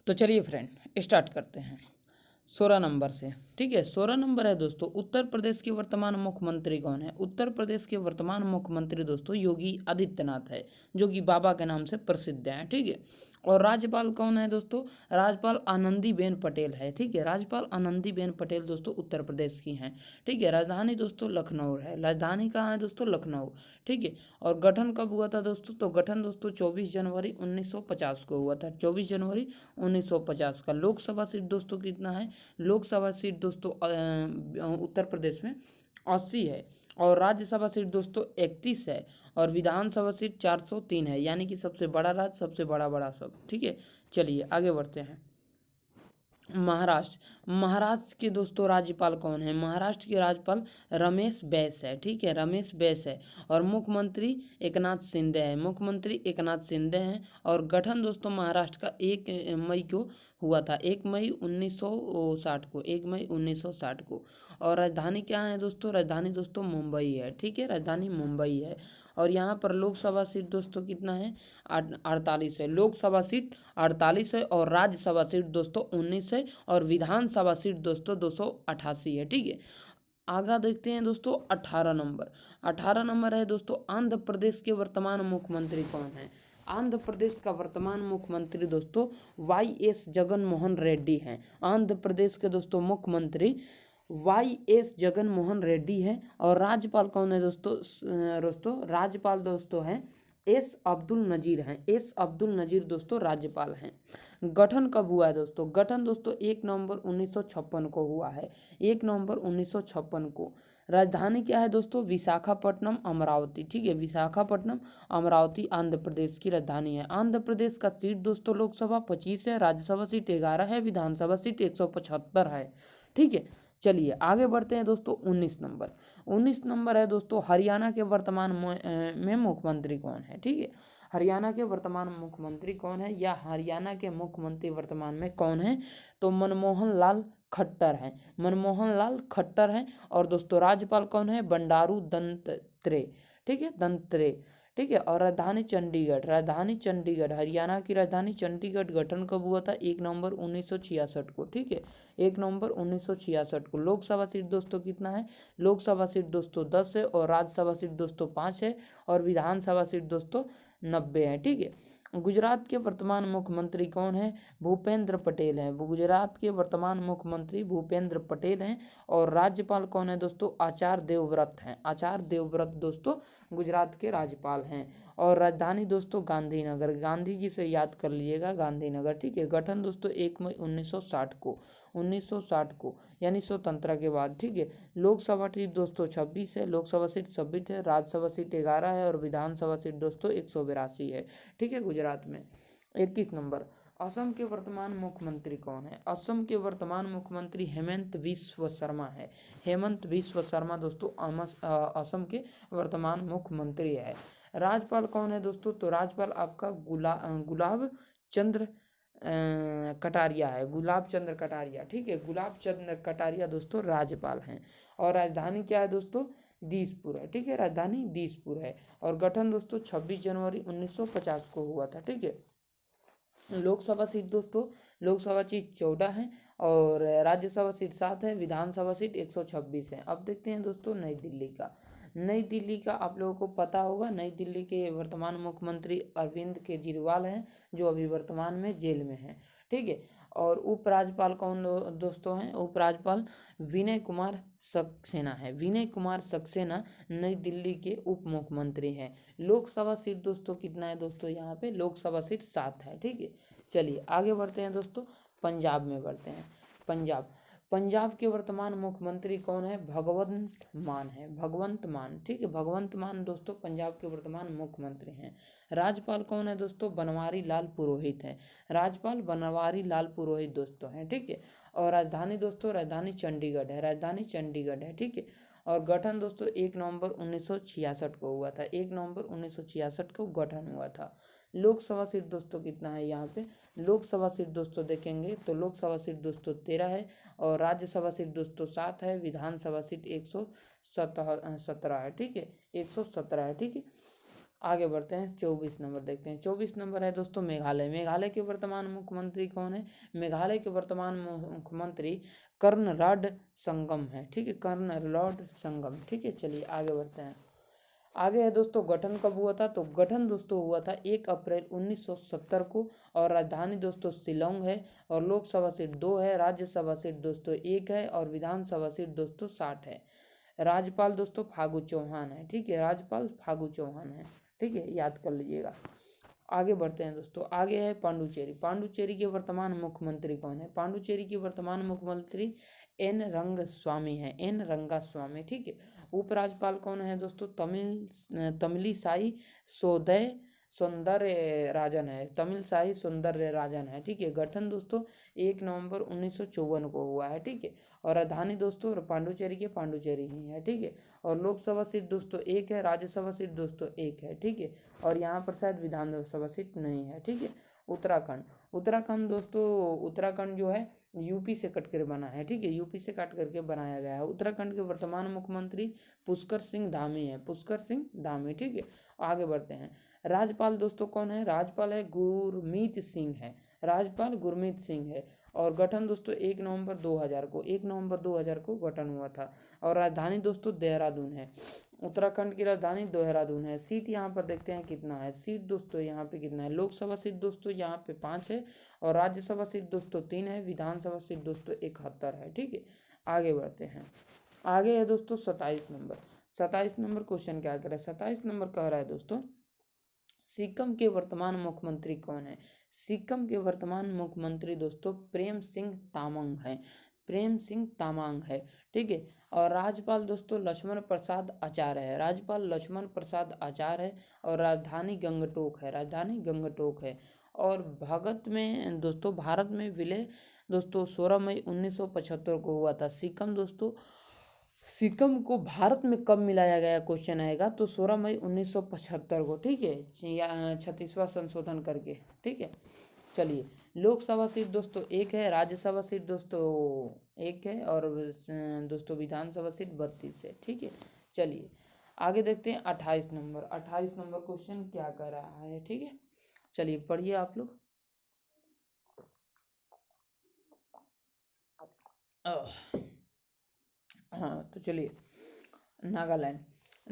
तो चलिए friend start करते हैं 16 नंबर से। ठीक है, 16 नंबर है दोस्तों, उत्तर प्रदेश के वर्तमान मुख्यमंत्री कौन है? उत्तर प्रदेश के वर्तमान मुख्यमंत्री दोस्तों योगी आदित्यनाथ है, जो कि बाबा के नाम से प्रसिद्ध हैं। ठीक है, और राज्यपाल कौन है दोस्तों? राज्यपाल आनंदीबेन पटेल है। ठीक है, राज्यपाल आनंदीबेन पटेल दोस्तों उत्तर प्रदेश की हैं। ठीक है, राजधानी दोस्तों लखनऊ है। राजधानी कहाँ है दोस्तों? लखनऊ। ठीक है, और गठन कब हुआ था दोस्तों? तो गठन दोस्तों 24 जनवरी 1950 को हुआ था। 24 जनवरी 1950 का। लोकसभा सीट दोस्तों कितना है? लोकसभा सीट दोस्तों उत्तर प्रदेश में 80 है, और राज्यसभा सीट दोस्तों 31 है, और विधानसभा सीट 403 है, यानी कि सबसे बड़ा राज्य, सबसे बड़ा बड़ा सब। ठीक है, चलिए आगे बढ़ते हैं। महाराष्ट्र। महाराष्ट्र के दोस्तों राज्यपाल कौन है? महाराष्ट्र के राज्यपाल रमेश बैस है। ठीक है, रमेश बैस है, और मुख्यमंत्री एकनाथ शिंदे है। मुख्यमंत्री एकनाथ शिंदे हैं, और गठन दोस्तों महाराष्ट्र का 1 मई को हुआ था। 1 मई 1960 को, 1 मई 1960 को। और राजधानी क्या है दोस्तों? राजधानी दोस्तों मुंबई है। ठीक है, राजधानी मुंबई है, और यहाँ पर लोकसभा सीट दोस्तों कितना है? 48 है। लोकसभा सीट 48 है, और राज्यसभा सीट दोस्तों 19 है, और विधानसभा सीट दोस्तों 288 है। ठीक है, आगे देखते हैं दोस्तों 18 नंबर। 18 नंबर है दोस्तों, आंध्र प्रदेश के वर्तमान मुख्यमंत्री कौन है? आंध्र प्रदेश का वर्तमान मुख्यमंत्री दोस्तों YS जगन मोहन रेड्डी हैं। आंध्र प्रदेश के दोस्तों मुख्यमंत्री YS जगन मोहन रेड्डी है, और राज्यपाल कौन है दोस्तों? दोस्तों राज्यपाल दोस्तों हैं एस अब्दुल नज़ीर हैं। एस अब्दुल नज़ीर दोस्तों राज्यपाल हैं। गठन कब हुआ है दोस्तों? गठन दोस्तों 1 नवंबर 1956 को हुआ है। 1 नवंबर 1956 को। राजधानी क्या है दोस्तों? विशाखापट्टनम अमरावती। ठीक है, विशाखापट्टनम अमरावती आंध्र प्रदेश की राजधानी है। आंध्र प्रदेश का सीट दोस्तों लोकसभा 25 है, राज्यसभा सीट 11 है, विधानसभा सीट 175 है। ठीक है, चलिए आगे बढ़ते हैं दोस्तों 19 नंबर। 19 नंबर है दोस्तों, हरियाणा के वर्तमान में मुख्यमंत्री कौन है? ठीक है, हरियाणा के वर्तमान मुख्यमंत्री कौन है, या हरियाणा के मुख्यमंत्री वर्तमान में कौन है? तो मनमोहन लाल खट्टर हैं। मनमोहन लाल खट्टर हैं, और दोस्तों राज्यपाल कौन है? बंडारू दत्तात्रेय। ठीक है, दत्तात्रेय। ठीक है, और राजधानी चंडीगढ़। राजधानी चंडीगढ़, हरियाणा की राजधानी चंडीगढ़। गठन कब हुआ था? 1 नवंबर 1966 को। ठीक है, 1 नवंबर 1966 को। लोकसभा सीट दोस्तों कितना है? लोकसभा सीट दोस्तों 10 है, और राज्यसभा सीट दोस्तों 5 है, और विधानसभा सीट दोस्तों 90 है। ठीक है, गुजरात के वर्तमान मुख्यमंत्री कौन है? भूपेंद्र पटेल हैं। गुजरात के वर्तमान मुख्यमंत्री भूपेंद्र पटेल हैं, और राज्यपाल कौन है दोस्तों? आचार्य देवव्रत हैं। आचार्य देवव्रत दोस्तों गुजरात के राज्यपाल हैं, और राजधानी दोस्तों गांधीनगर। गांधी जी से याद कर लीजिएगा, गांधीनगर। ठीक है, गठन दोस्तों 1 मई 1960 को। 1960 को, यानी स्वतंत्रता के बाद। ठीक है, लोकसभा सीट दोस्तों 26 है, लोकसभा सीट 26 है, राज्यसभा सीट 11 है, और विधानसभा सीट दोस्तों 182 है। ठीक है, गुजरात में। 21 नंबर, असम के वर्तमान मुख्यमंत्री कौन है? असम के वर्तमान मुख्यमंत्री हेमंत बिस्व शर्मा है। हेमंत बिस्व शर्मा दोस्तों असम के वर्तमान मुख्यमंत्री है। राज्यपाल कौन है दोस्तों? तो राज्यपाल आपका गुलाब चंद्र कटारिया है। गुलाब चंद्र कटारिया। ठीक है, गुलाब चंद्र कटारिया दोस्तों राज्यपाल हैं, और राजधानी क्या है दोस्तों? दिसपुर है। ठीक है, राजधानी दिसपुर है, और गठन दोस्तों 26 जनवरी 1950 को हुआ था। ठीक है, लोकसभा सीट दोस्तों, लोकसभा सीट 14 है, और राज्यसभा सीट 7 है, विधानसभा सीट 126 है। अब देखते हैं दोस्तों नई दिल्ली का। नई दिल्ली का आप लोगों को पता होगा, नई दिल्ली के वर्तमान मुख्यमंत्री अरविंद केजरीवाल हैं, जो अभी वर्तमान में जेल में हैं। ठीक है, और उपराज्यपाल कौन दोस्तों हैं? उपराज्यपाल विनय कुमार सक्सेना है। विनय कुमार सक्सेना नई दिल्ली के उप मुख्यमंत्री हैं। लोकसभा सीट दोस्तों कितना है दोस्तों? यहाँ पे लोकसभा सीट 7 है। ठीक है, चलिए आगे बढ़ते हैं दोस्तों, पंजाब में बढ़ते हैं। पंजाब। पंजाब के वर्तमान मुख्यमंत्री कौन है? भगवंत मान है। भगवंत मान। ठीक है, भगवंत मान दोस्तों पंजाब के वर्तमान मुख्यमंत्री हैं। राज्यपाल कौन है दोस्तों? बनवारी लाल पुरोहित है। राज्यपाल बनवारी लाल पुरोहित दोस्तों हैं। ठीक है, और राजधानी दोस्तों, राजधानी चंडीगढ़ है। राजधानी चंडीगढ़ है। ठीक है, और गठन दोस्तों 1 नवंबर 1966 को हुआ था। 1 नवंबर 1966 को गठन हुआ था। लोकसभा सीट दोस्तों कितना है यहाँ पे? लोकसभा सीट दोस्तों देखेंगे तो लोकसभा सीट दोस्तों 13 है, और राज्यसभा सीट दोस्तों 7 है, विधानसभा सीट 117 है। ठीक है, 117 है। ठीक है, आगे बढ़ते हैं 24 नंबर देखते हैं। 24 नंबर है दोस्तों मेघालय। मेघालय के वर्तमान मुख्यमंत्री कौन है? मेघालय के वर्तमान मुख्यमंत्री कर्नराड संगम है, ठीक है, कर्नराड संगम, ठीक है। चलिए आगे बढ़ते हैं। आगे है दोस्तों गठन कब हुआ था? तो गठन दोस्तों हुआ था 1 अप्रैल 1970 को, और राजधानी दोस्तों शिलोंग है, और लोकसभा सीट 2 है, राज्यसभा सीट दोस्तों 1 है, और विधानसभा सीट दोस्तों 60 है। राज्यपाल दोस्तों फागू चौहान है, ठीक है, राज्यपाल फागू चौहान है, ठीक है, याद कर लीजिएगा। आगे बढ़ते हैं दोस्तों। आगे है पांडुचेरी। पांडुचेरी के वर्तमान मुख्यमंत्री कौन है? पांडुचेरी के वर्तमान मुख्यमंत्री एन रंगस्वामी है, एन रंगास्वामी, ठीक है। उपराज्यपाल कौन है दोस्तों? तमिलिसाई सौदय सौंदर्य राजन है, तमिलसाई सौंदर्य राजन है, ठीक है। गठन दोस्तों 1 नवंबर 1954 को हुआ है, ठीक है। और राजधानी दोस्तों पांडुचेरी के पांडुचेरी ही है, ठीक है। और लोकसभा सीट दोस्तों 1 है, राज्यसभा सीट दोस्तों 1 है, ठीक है। और यहाँ पर शायद विधानसभा सीट नहीं है, ठीक है। उत्तराखंड। उत्तराखंड दोस्तों, उत्तराखंड जो है यूपी से कट कर बना है, ठीक है, यूपी से काट करके बनाया गया है। उत्तराखंड के वर्तमान मुख्यमंत्री पुष्कर सिंह धामी है, पुष्कर सिंह धामी, ठीक है। आगे बढ़ते हैं। राज्यपाल दोस्तों कौन है? राज्यपाल है गुरमीत सिंह है, राज्यपाल गुरमीत सिंह है। और गठन दोस्तों 1 नवंबर 2000 को, 1 नवंबर 2000 को गठन हुआ था। और राजधानी दोस्तों देहरादून है। उत्तराखंड की राजधानी देहरादून है। सीट यहाँ पर देखते हैं कितना है। सीट दोस्तों यहाँ पे कितना है? लोकसभा सीट दोस्तों यहाँ पे 5 है, और राज्यसभा सीट दोस्तों 3 है, विधानसभा सीट दोस्तों 71 है, ठीक है। आगे बढ़ते हैं। आगे है दोस्तों 27 नंबर। 27 नंबर क्वेश्चन क्या कह रहा है? 27 नंबर कह रहा है दोस्तों सिक्किम के वर्तमान मुख्यमंत्री कौन है? सिक्किम के वर्तमान मुख्यमंत्री दोस्तों प्रेम सिंह तामांग है, प्रेम सिंह तामांग है, ठीक है। और राज्यपाल दोस्तों लक्ष्मण प्रसाद आचार्य है, राज्यपाल लक्ष्मण प्रसाद आचार्य है। और राजधानी गंगटोक है, राजधानी गंगटोक है। और भगत में दोस्तों भारत में विलय दोस्तों 16 मई 1975 को हुआ था। सिक्किम दोस्तों, सिक्किम को भारत में कब मिलाया गया क्वेश्चन आएगा? तो 16 मई 1975 को, ठीक है, 36वां संशोधन करके, ठीक है। चलिए लोकसभा सीट दोस्तों 1 है, राज्यसभा सीट दोस्तों 1 है, और दोस्तों विधानसभा सीट 32 है, ठीक है। चलिए आगे देखते हैं 28 नंबर। 28 नंबर क्वेश्चन क्या कर रहा है, ठीक है। चलिए पढ़िए आप लोग। हाँ तो चलिए नागालैंड।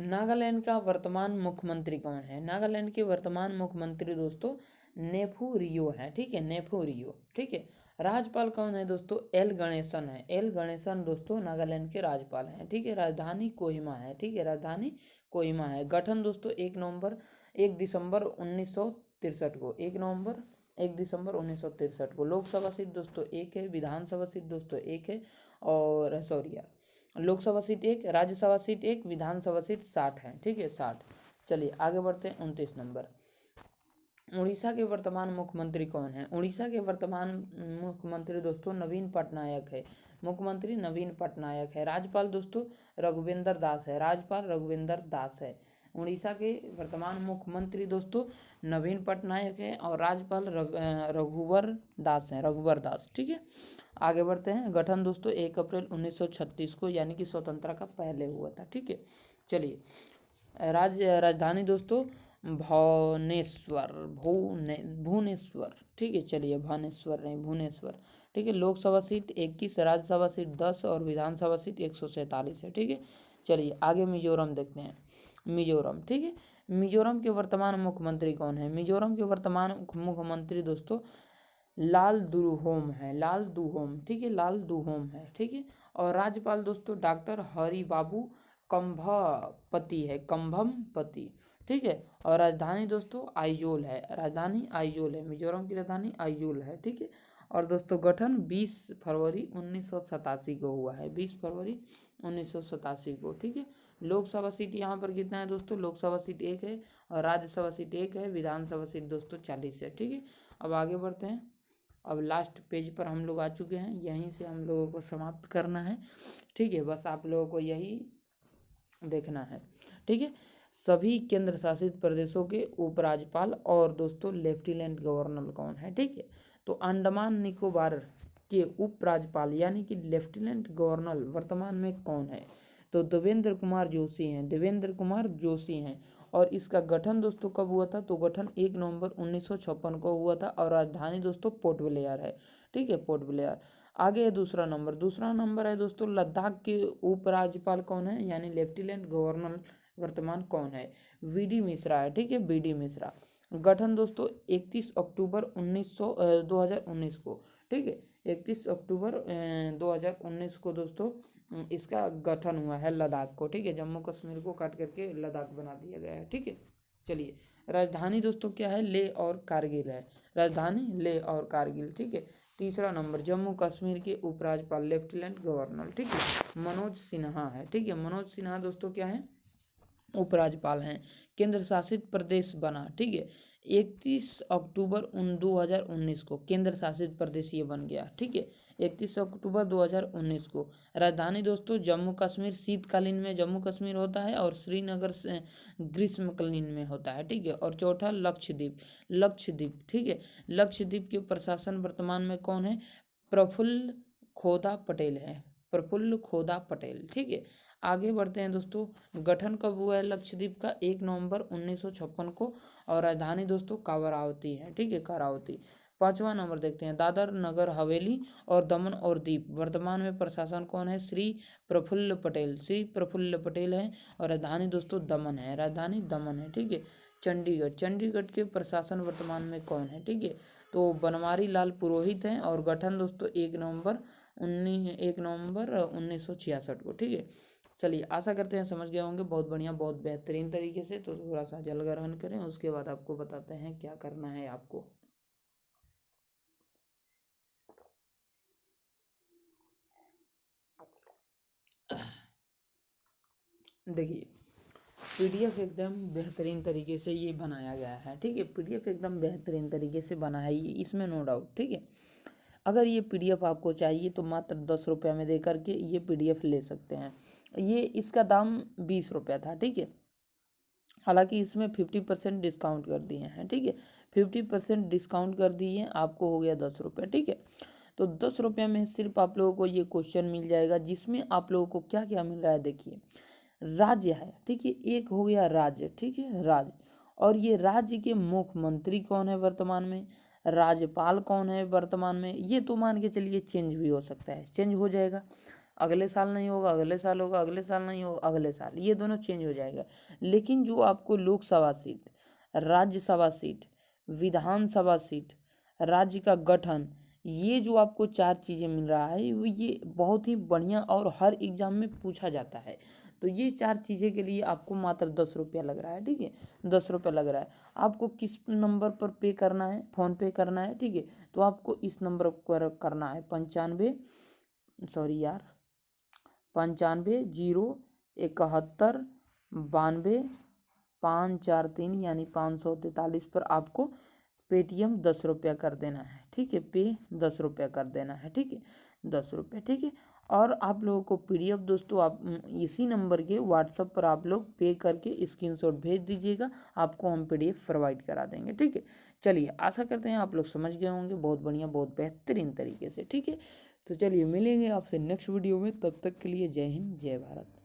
नागालैंड का वर्तमान मुख्यमंत्री कौन है? नागालैंड के वर्तमान मुख्यमंत्री दोस्तों नेफू रियो है, ठीक है, नेफू रियो, ठीक है। राज्यपाल कौन है दोस्तों? एल गणेशन है, एल गणेशन दोस्तों नागालैंड के राज्यपाल हैं, ठीक है। राजधानी कोहिमा है, ठीक है, राजधानी कोहिमा है। गठन दोस्तों 1 दिसंबर 1963 को, 1 दिसंबर 1963 को। लोकसभा सीट दोस्तों 1 है, विधानसभा सीट दोस्तों 1 है, और सॉरी यार, लोकसभा सीट 1, राज्यसभा सीट 1, विधानसभा सीट 60 है, ठीक है, 60। चलिए आगे बढ़ते हैं 29 नंबर। उड़ीसा के वर्तमान मुख्यमंत्री कौन है? उड़ीसा के वर्तमान मुख्यमंत्री दोस्तों नवीन पटनायक है, मुख्यमंत्री नवीन पटनायक है। राज्यपाल दोस्तों रघुवेंद्र दास है, राज्यपाल रघुवेंद्र दास है। उड़ीसा के वर्तमान मुख्यमंत्री दोस्तों नवीन पटनायक है, और राज्यपाल रघुवर दास हैं, रघुवर दास, ठीक है। आगे बढ़ते हैं। गठन दोस्तों 1 अप्रैल 1936 को, यानी कि स्वतंत्रता का पहले हुआ था, ठीक है। चलिए राजधानी दोस्तों भुवनेश्वर, भुवनेश्वर, ठीक है। चलिए भुवनेश्वर नहीं, भुवनेश्वर, ठीक है। लोकसभा सीट 21, राज्यसभा सीट 10, और विधानसभा सीट 147 है, ठीक है। चलिए आगे मिजोरम देखते हैं। मिजोरम, ठीक है। मिजोरम के वर्तमान मुख्यमंत्री कौन है? मिजोरम के वर्तमान मुख्यमंत्री दोस्तों लाल दुहोम है, लाल दुहोम, ठीक है, लाल दुहोम है, ठीक है। और राज्यपाल दोस्तों डॉक्टर हरि बाबू कंभपति है, कंभमपति, ठीक है। और राजधानी दोस्तों आइजोल है, राजधानी आइजोल है, मिजोरम की राजधानी आइजोल है, ठीक है। और दोस्तों गठन 20 फरवरी 1987 को हुआ है, 20 फरवरी 1987 को, ठीक है। लोकसभा सीट यहाँ पर कितना है दोस्तों? लोकसभा सीट 1 है, और राज्यसभा सीट 1 है, विधानसभा सीट दोस्तों 40 है, ठीक है। अब आगे बढ़ते हैं। अब लास्ट पेज पर हम लोग आ चुके हैं, यहीं से हम लोगों को समाप्त करना है, ठीक है। बस आप लोगों को यही देखना है, ठीक है। सभी केंद्र शासित प्रदेशों के उपराज्यपाल और दोस्तों लेफ्टिनेंट गवर्नर कौन है, ठीक है। तो अंडमान निकोबार के उपराज्यपाल यानी कि लेफ्टिनेंट गवर्नर वर्तमान में कौन है? तो देवेंद्र कुमार जोशी हैं, देवेंद्र कुमार जोशी हैं। और इसका गठन दोस्तों कब हुआ था, तो गठन 1 नवंबर 1956 को हुआ था और राजधानी दोस्तों पोर्ट ब्लेयर है, ठीक है, पोर्ट ब्लेयर। आगे है दूसरा नंबर है दोस्तों लद्दाख के उपराज्यपाल कौन है, यानी लेफ्टिनेंट गवर्नर वर्तमान कौन है, वीडी मिश्रा है, ठीक है, वीडी मिश्रा। गठन दोस्तों 31 अक्टूबर 2019 को, ठीक है, 31 अक्टूबर 2019 को दोस्तों इसका गठन हुआ है लद्दाख को, ठीक है, जम्मू कश्मीर को काट करके लद्दाख बना दिया गया है, ठीक है। चलिए राजधानी दोस्तों क्या है, लेह और कारगिल है, राजधानी लेह और कारगिल, ठीक है। तीसरा नंबर जम्मू कश्मीर के उपराज्यपाल लेफ्टिनेंट गवर्नर, ठीक है, मनोज सिन्हा है, ठीक है, मनोज सिन्हा दोस्तों क्या है, उपराज्यपाल हैं। केंद्र शासित प्रदेश बना, ठीक है, 31 अक्टूबर 2019 को केंद्र शासित प्रदेश ये बन गया, ठीक है, 31 अक्टूबर 2019 को। राजधानी दोस्तों जम्मू कश्मीर शीतकालीन में जम्मू कश्मीर होता है और श्रीनगर से ग्रीष्मकालीन में होता है, ठीक है। और चौथा लक्षद्वीप, ठीक है, लक्षद्वीप के प्रशासन वर्तमान में कौन है, प्रफुल्ल खोदा पटेल है, प्रफुल्ल खोदा पटेल, ठीक है। आगे बढ़ते हैं दोस्तों, गठन कब हुआ है लक्षद्वीप का, 1 नवंबर 1956 को और राजधानी दोस्तों कावरावती है, ठीक है, करावती। 5वां नंबर देखते हैं दादर नगर हवेली और दमन और दीप वर्तमान में प्रशासन कौन है, श्री प्रफुल्ल पटेल है और राजधानी दोस्तों दमन है, राजधानी दमन है, ठीक है। चंडीगढ़ के प्रशासन वर्तमान में कौन है, ठीक है, तो बनवारी लाल पुरोहित हैं और गठन दोस्तों 1 नवंबर 1966 को, ठीक है। चलिए आशा करते हैं समझ गए होंगे, बहुत बढ़िया, बहुत बेहतरीन तरीके से। तो थोड़ा सा जल ग्रहण करें, उसके बाद आपको बताते हैं क्या करना है आपको। देखिए पीडीएफ एकदम बेहतरीन तरीके से ये बनाया गया है, ठीक है, पीडीएफ एकदम बेहतरीन तरीके से बना है ये, इसमें नो डाउट, ठीक है। अगर ये पीडीएफ आपको चाहिए तो मात्र 10 रुपये में दे करके ये पीडीएफ ले सकते हैं। ये इसका दाम 20 रुपया था, ठीक है, हालांकि इसमें 50% डिस्काउंट कर दिए हैं, ठीक है, 50% डिस्काउंट कर दिए, आपको हो गया 10 रुपये, ठीक है। तो 10 रुपये में सिर्फ आप लोगों को ये क्वेश्चन मिल जाएगा, जिसमें आप लोगों को क्या क्या मिल रहा है, देखिए राज्य है, ठीक है, एक हो गया राज्य, ठीक है, राज्य, और ये राज्य के मुख्यमंत्री कौन है वर्तमान में, राज्यपाल कौन है वर्तमान में, ये तो मान के चलिए चेंज भी हो सकता है, चेंज हो जाएगा, अगले साल नहीं होगा, अगले साल होगा, अगले साल नहीं होगा, अगले साल, ये दोनों चेंज हो जाएगा। लेकिन जो आपको लोकसभा सीट, राज्यसभा सीट, विधानसभा सीट, राज्य का गठन, ये जो आपको 4 चीज़ें मिल रहा है ये बहुत ही बढ़िया और हर एग्जाम में पूछा जाता है। तो ये 4 चीज़ें के लिए आपको मात्र 10 रुपया लग रहा है, ठीक है, 10 रुपया लग रहा है। आपको किस नंबर पर पे करना है, फ़ोन पे करना है, ठीक है, तो आपको इस नंबर पर करना है 95 071 543 यानी 543 पर आपको पेटीएम 10 रुपया कर देना है, ठीक है, पे 10 रुपया कर देना है, ठीक है, 10 रुपये, ठीक है। और आप लोगों को पीडीएफ दोस्तों आप इसी नंबर के व्हाट्सएप पर आप लोग पे करके स्क्रीनशॉट भेज दीजिएगा, आपको हम पीडीएफ प्रोवाइड करा देंगे, ठीक है। चलिए आशा करते हैं आप लोग समझ गए होंगे, बहुत बढ़िया, बहुत बेहतरीन तरीके से, ठीक है। तो चलिए मिलेंगे आपसे नेक्स्ट वीडियो में, तब तक के लिए जय हिंद जय भारत।